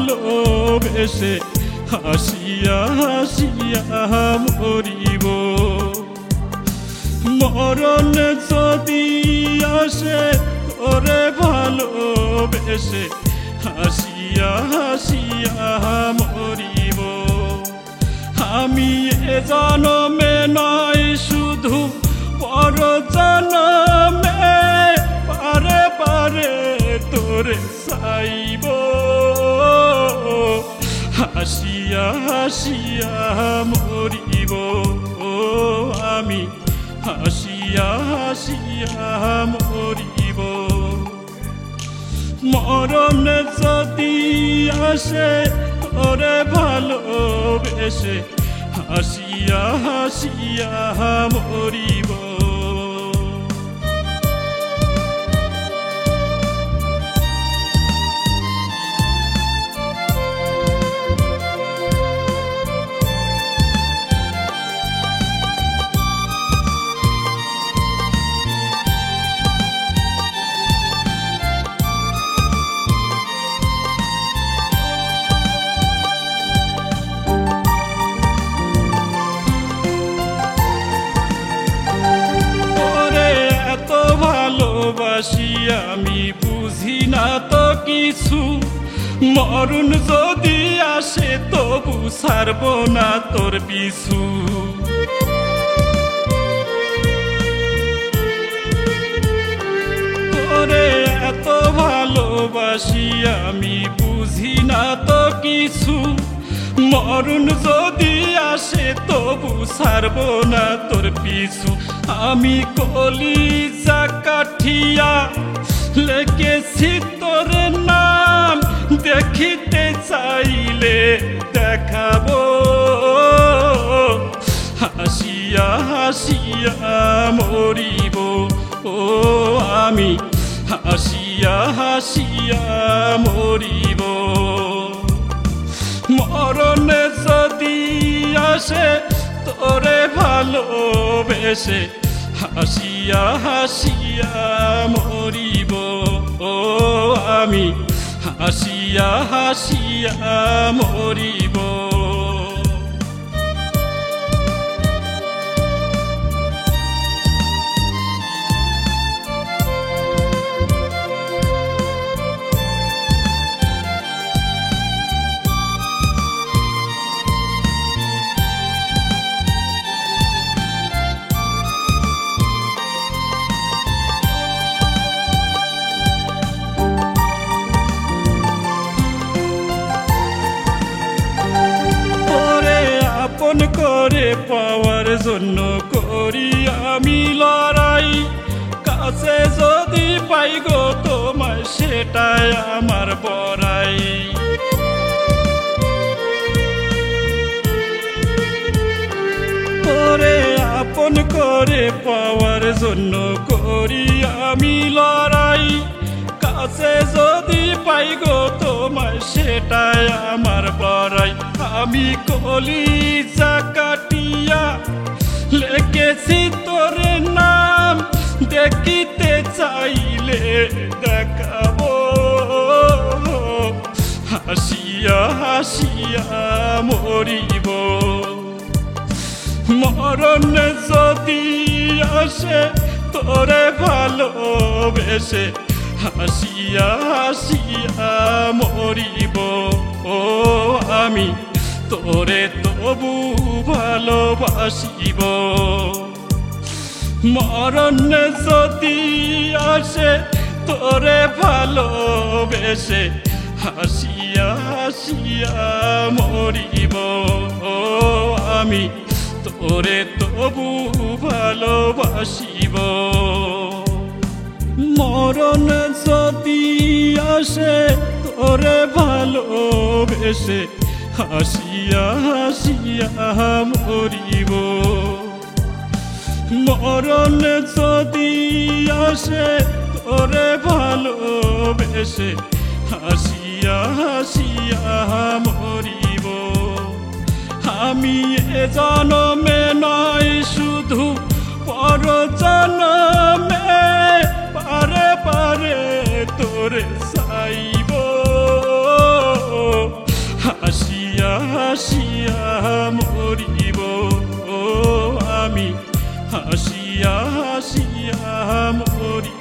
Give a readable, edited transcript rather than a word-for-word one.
ভালোবেসে হাসিয়া হাসিয়া মরিব। মরণ যদি আসে তোরে ভালোবেসে হাসিয়া হাসিয়া মরিব। আমি এ জনমে নয় শুধু পর জনমে পারে পারে তোরে চাইব। হাসিয়া হাসিয়া মরিব আমি হাসিয়া হাসিয়া মরিব। মরণ যদি আসে তোরে ভালোবেসে হাসিয়া হাসিয়া মরিব। আমি বুঝি না তো কিছু, মরণ যদি আসে তবু ছাড়ব না তোর পিছু। তোরে এত ভালোবাসি আমি বুঝি না তো কিছু, মরণ যদি আসে তবু ছাড়ব না তোর পিছু। আমি কলিজা কাঠিয়া লেখেছি তোর নাম, দেখিতে চাইলে দেখাবো। হাসিয়া হাসিয়া মরিব ও আমি হাসিয়া হাসিয়া মরিব। মরণে যদি আসে তোরে ভালোবেসে হাসিয়া হাসিয়া মরিব ও আমি হাসিয়া হাসিয়া মরিব। করে পাওয়ার জন্য করি আমি লড়াই, কাছে যদি পাই গো তোমায় সেটাই আমার বড়াই। তোরে আপন করে পাওয়ার জন্য করি আমি লড়াই, কাছে যদি পাই গো তোমায় সেটাই আমার বড়াই। আমি কলিজা কাটিয়া লেখেছি তোর নাম, দেখিতে চাইলে দেখাবো। হাসিয়া হাসিয়া মরিব। মরণ যদি আসে তোরে ভালোবেসে হাসিয়া হাসিয়া মরিব ও আমি তোরে তবু ভালোবাসিব। মরণ যদি আসে তোরে ভালোবেসে হাসিয়া হাসিয়া মরিব ও আমি তোরে তবু ভালোবাসিব। মরণ যদি আসে তোরে ভালোবেসে হাসিয়া হাসিয়া মরিব। মরণ যদি আসে তোরে ভালোবেসে হাসিয়া হাসিয়া মরিব। আমি এ জনমে নয় শুধু পর জনমে পারে পারে তোরে চাইব। হাসিয়া হাসিয়া মরিব আমি হাসিয়া হাসিয়া মরিব